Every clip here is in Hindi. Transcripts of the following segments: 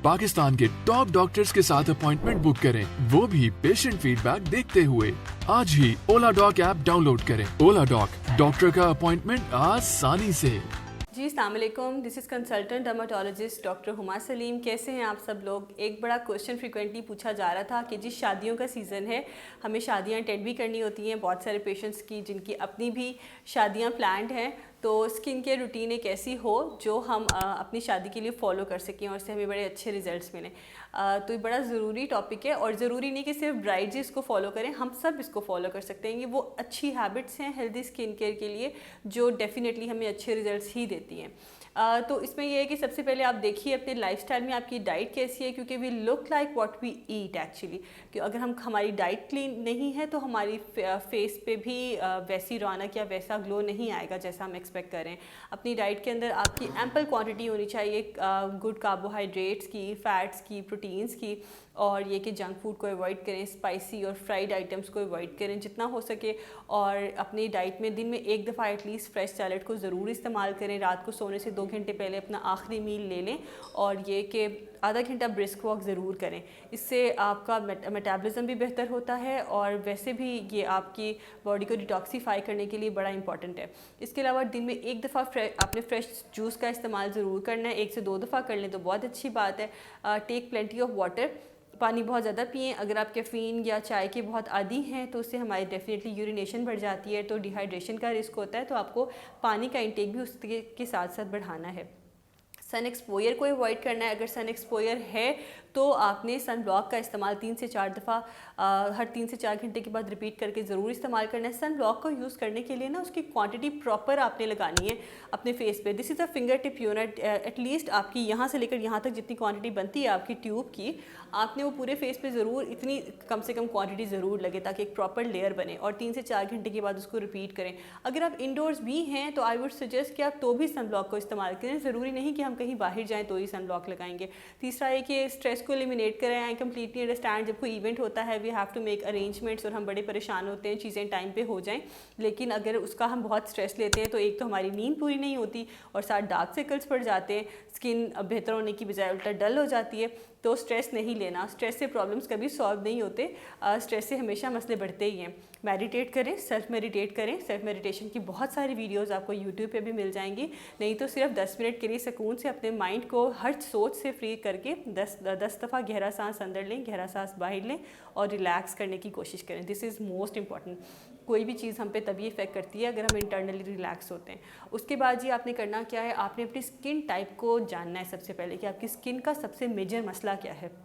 पाकिस्तान के टॉप डॉक्टर्स के साथ अपॉइंटमेंट बुक करें, वो भी पेशेंट फीडबैक देखते हुए। आज ही ओला डॉक ऐप डाउनलोड करें। ओला डॉक, डॉक्टर का अपॉइंटमेंट आसानी से। जी अस्सलाम वालेकुम, this is consultant dermatologist doctor Huma Salim. कैसे हैं आप सब लोग। एक बड़ा क्वेश्चन फ्रीक्वेंटली पूछा जा रहा था कि जी शादियों का सीज़न है, हमें शादियां अटेंड भी करनी होती हैं, बहुत सारे पेशेंट्स की जिनकी अपनी भी शादियां प्लान्ड हैं, तो स्किन केयर रूटीन एक ऐसी हो जो हम अपनी शादी के लिए फ़ॉलो कर सकें और इससे हमें बड़े अच्छे रिजल्ट्स मिलें। तो ये बड़ा ज़रूरी टॉपिक है और ज़रूरी नहीं कि सिर्फ ब्राइड्स इसको फॉलो करें, हम सब इसको फॉलो कर सकते हैं। ये वो अच्छी हैबिट्स हैं हेल्दी स्किन केयर के लिए जो डेफिनेटली हमें अच्छे रिजल्ट्स ही देती हैं। तो इसमें यह है कि सबसे पहले आप देखिए अपने लाइफस्टाइल में आपकी डाइट कैसी है, क्योंकि we look like what we eat actually. कि अगर हमारी डाइट क्लीन नहीं है तो हमारी फेस पे भी वैसी रौनक या वैसा ग्लो नहीं आएगा जैसा हम एक्सपेक्ट करें। अपनी डाइट के अंदर आपकी एम्पल क्वांटिटी होनी चाहिए गुड कार्बोहाइड्रेट्स की, फैट्स की, प्रोटीन्स की, और ये कि जंक फूड को अवॉइड करें, स्पाइसी और फ्राइड आइटम्स को अवॉइड करें जितना हो सके। और अपनी डाइट में दिन में एक दफ़ा एटलीस्ट फ्रेश सैलड को ज़रूर इस्तेमाल करें। रात को सोने से 2 घंटे पहले अपना आखिरी मील ले लें और ये कि आधा घंटा ब्रिस्क वॉक ज़रूर करें। इससे आपका मेटाबॉलिज्म भी बेहतर होता है और वैसे भी ये आपकी बॉडी को डिटॉक्सीफाई करने के लिए बड़ा इंपॉर्टेंट है। इसके अलावा दिन में एक दफ़ा आपने फ्रेश जूस का इस्तेमाल ज़रूर करना है, 1 से 2 दफ़ा कर लें तो बहुत अच्छी बात है। टेक प्लेंटी ऑफ वाटर, पानी बहुत ज़्यादा पिएं। अगर आप कैफ़ीन या चाय के बहुत आदी हैं तो उससे हमारी डेफिनेटली यूरिनेशन बढ़ जाती है, तो डिहाइड्रेशन का रिस्क होता है, तो आपको पानी का इंटेक भी उसके साथ साथ बढ़ाना है। सन एक्सपोयर को अवॉइड करना है। अगर सन एक्सपोयर है तो आपने सन ब्लॉक का इस्तेमाल 3 से 4 दफ़ा हर 3 से 4 घंटे के बाद रिपीट करके ज़रूर इस्तेमाल करना है। सन ब्लॉक को यूज़ करने के लिए ना उसकी क्वांटिटी प्रॉपर आपने लगानी है अपने फेस पे। This is a finger tip unit, at least आपकी यहाँ से लेकर यहाँ तक जितनी क्वांटिटी बनती है आपकी ट्यूब की, आपने वो पूरे फेस पे ज़रूर इतनी कम से कम क्वांटिटी ज़रूर लगे ताकि एक प्रॉपर लेयर बने, और 3 से 4 घंटे के बाद उसको रिपीट करें। अगर आप इंडोर्स भी हैं तो आई वुड सजेस्ट कि आप तो भी सन ब्लॉक को इस्तेमाल करें। ज़रूरी नहीं कि हम कहीं बाहर जाएँ तो ही सन ब्लॉक लगाएंगे। तीसरा है कि स्ट्रेस को एलिमिनेट करें। आई कम्प्लीटली अंडरस्टैंड, जब कोई इवेंट होता है we have to make arrangements और हम बड़े परेशान होते हैं चीज़ें टाइम पे हो जाएं, लेकिन अगर उसका हम बहुत स्ट्रेस लेते हैं तो एक तो हमारी नींद पूरी नहीं होती और साथ डार्क सर्कल्स पड़ जाते हैं, स्किन बेहतर होने की बजाय उल्टा डल हो जाती है। तो स्ट्रेस नहीं लेना, स्ट्रेस से प्रॉब्लम्स कभी सॉल्व नहीं होते, स्ट्रेस से हमेशा मसले बढ़ते ही हैं। मेडिटेट करें, सेल्फ मेडिटेट करें। सेल्फ मेडिटेशन की बहुत सारी वीडियोस आपको यूट्यूब पे भी मिल जाएंगी। नहीं तो सिर्फ 10 मिनट के लिए सुकून से अपने माइंड को हर सोच से फ्री करके 10 दफ़ा गहरा सांस अंदर लें, गहरा सांस बाहर लें और रिलैक्स करने की कोशिश करें। This is most important. कोई भी चीज़ हम पे तभी इफ़ेक्ट करती है अगर हम इंटरनली रिलैक्स होते हैं। उसके बाद जी आपने करना क्या है, आपने अपनी स्किन टाइप को जानना है सबसे पहले कि आपकी स्किन का सबसे मेजर मसला क्या है।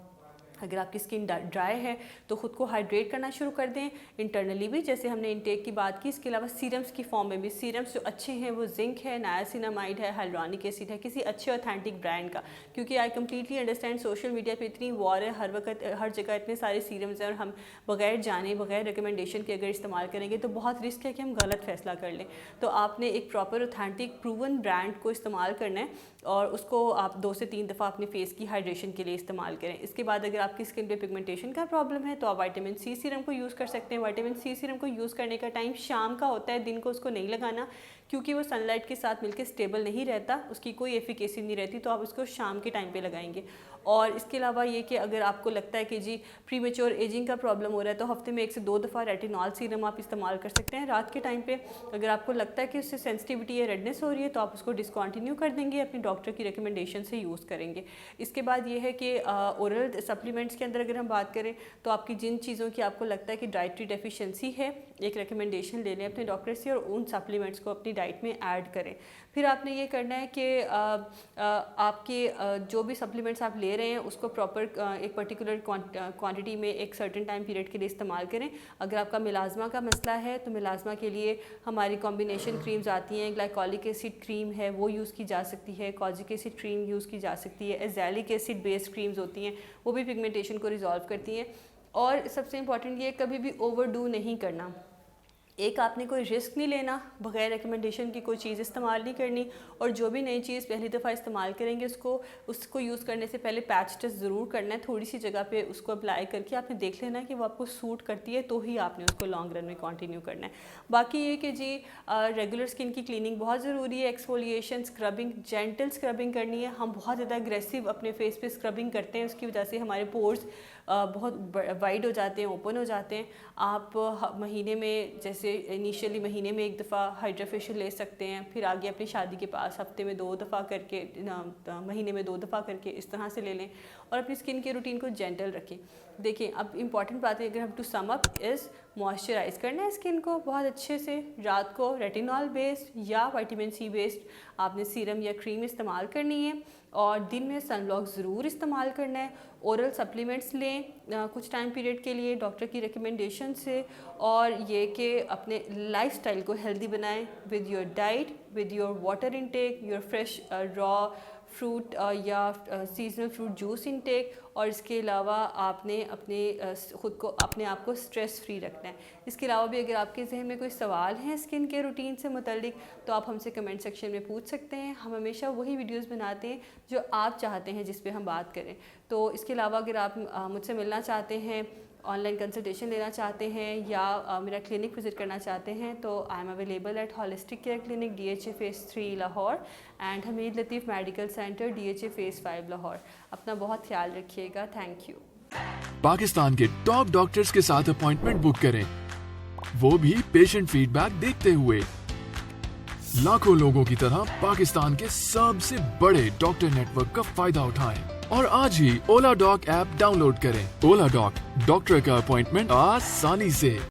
अगर आपकी स्किन ड्राई है तो ख़ुद को हाइड्रेट करना शुरू कर दें, इंटरनली भी, जैसे हमने इंटेक की बात की। इसके अलावा सीरम्स की फॉर्म में भी, सीरम्स जो अच्छे हैं वो जिंक है, नायासिनामाइड है, हाइलुरोनिक एसिड है, किसी अच्छे ऑथेंटिक ब्रांड का। क्योंकि I completely understand social media पे इतनी वॉर है, हर वक्त हर जगह इतने सारे सीरम्स हैं और हम बगैर जाने बगैर रिकमेंडेशन के अगर इस्तेमाल करेंगे तो बहुत रिस्क है कि हम गलत फैसला कर लें। तो आपने एक प्रॉपर ऑथेंटिक प्रूवन ब्रांड को इस्तेमाल करना है और उसको आप 2 से 3 दफ़ा अपने फेस की हाइड्रेशन के लिए इस्तेमाल करें। इसके बाद अगर आपकी स्किन पे पिगमेंटेशन का प्रॉब्लम है तो आप विटामिन सी सीरम को यूज़ कर सकते हैं। विटामिन सी सीरम को यूज़ करने का टाइम शाम का होता है, दिन को उसको नहीं लगाना क्योंकि वो सनलाइट के साथ मिलकर स्टेबल नहीं रहता, उसकी कोई एफिकेसी नहीं रहती, तो आप उसको शाम के टाइम पे लगाएंगे। और इसके अलावा ये कि अगर आपको लगता है कि जी प्रीमेच्योर एजिंग का प्रॉब्लम हो रहा है तो हफ्ते में 1 से 2 दफ़ा रेटिनॉल सीरम आप इस्तेमाल कर सकते हैं रात के टाइम पे। अगर आपको लगता है कि उससे सेंसिटिविटी या रेडनेस हो रही है तो आप उसको डिसकंटिन्यू कर देंगे, अपने डॉक्टर की रिकमेंडेशन से यूज़ करेंगे। इसके बाद ये है कि ओरल सप्लीमेंट्स के अंदर अगर हम बात करें तो आपकी जिन चीज़ों की आपको लगता है कि डाइटरी डेफिशिएंसी है, एक रिकमेंडेशन ले लें अपने डॉक्टर से और उन सप्लीमेंट्स को अपनी डाइट में ऐड करें। फिर आपने ये करना है कि आपके जो भी सप्लीमेंट्स आप ले रहे हैं उसको प्रॉपर एक पर्टिकुलर क्वांटिटी में एक सर्टेन टाइम पीरियड के लिए इस्तेमाल करें। अगर आपका मिलाज़मा का मसला है तो मिलाज़मा के लिए हमारी कॉम्बिनेशन क्रीम्स आती हैं, ग्लाइकोलिक एसिड क्रीम है वो यूज़ की जा सकती है, कॉजिक एसिड क्रीम यूज़ की जा सकती है, एज़ैलिक एसिड बेस्ड क्रीम्स होती हैं वो भी पिगमेंटेशन को रिजॉल्व करती हैं। और सबसे इम्पॉर्टेंट ये कभी भी ओवरडू नहीं करना। एक आपने कोई रिस्क नहीं लेना, बगैर रिकमेंडेशन की कोई चीज़ इस्तेमाल नहीं करनी, और जो भी नई चीज़ पहली दफ़ा इस्तेमाल करेंगे उसको यूज़ करने से पहले पैच टेस्ट ज़रूर करना है। थोड़ी सी जगह पे उसको अप्लाई करके आपने देख लेना है कि वो आपको सूट करती है, तो ही आपने उसको लॉन्ग रन में कंटिन्यू करना है। बाकी ये कि जी रेगुलर स्किन की क्लीनिंग बहुत ज़रूरी है, एक्सफोलिएशन, स्क्रबिंग, जेंटल स्क्रबिंग करनी है। हम बहुत ज़्यादा अग्रेसिव अपने फेस पे स्क्रबिंग करते हैं, उसकी वजह से हमारे पोर्स बहुत वाइड हो जाते हैं, ओपन हो जाते हैं। आप महीने में, जैसे इनिशियली महीने में एक दफ़ा हाइड्रा फेशियल ले सकते हैं, फिर आगे अपनी शादी के पास हफ्ते में 2 दफ़ा करके, महीने में 2 दफ़ा करके इस तरह से ले लें, और अपनी स्किन के रूटीन को जेंटल रखें। देखिए, अब इम्पॉर्टेंट बात है, अगर हम to sum up is moisturize करना है स्किन को बहुत अच्छे से। रात को रेटिनॉल बेस्ड या विटामिन सी बेस्ड आपने सीरम या क्रीम इस्तेमाल करनी है, और दिन में सनब्लॉक ज़रूर इस्तेमाल करना है। ओरल सप्लीमेंट्स लें कुछ टाइम पीरियड के लिए डॉक्टर की रिकमेंडेशन से, और ये कि अपने लाइफस्टाइल को हेल्दी बनाएं with your diet, with your water intake, your fresh raw fruit या सीजनल फ्रूट जूस इनटेक, और इसके अलावा आपने अपने आप को स्ट्रेस फ्री रखना है। इसके अलावा भी अगर आपके जहन में कोई सवाल हैं स्किन के रूटीन से मुतल्लिक, तो आप हमसे कमेंट सेक्शन में पूछ सकते हैं। हम हमेशा वही वीडियोस बनाते हैं जो आप चाहते हैं जिस पे हम बात करें। तो इसके अलावा अगर आप मुझसे मिलना चाहते हैं, ऑनलाइन कंसल्टेशन लेना चाहते हैं, या मेरा क्लिनिक विज़िट करना चाहते हैं, तो I am available at holistic care clinic DHA phase 3 Lahore and Hamid Latif medical centre DHA phase 5 Lahore. अपना बहुत ख्याल रखिएगा। Thank you. पाकिस्तान के टॉप डॉक्टर्स के साथ अपॉइंटमेंट बुक करें, वो भी पेशेंट फीडबैक देखते हुए। लाखों लोगों की तरह पाकिस्तान के सबसे बड़े डॉक्टर नेटवर्क का फायदा उठाएं और आज ही ओला डॉक ऐप डाउनलोड करें। ओला डॉक, डॉक्टर का अपॉइंटमेंट आसानी से।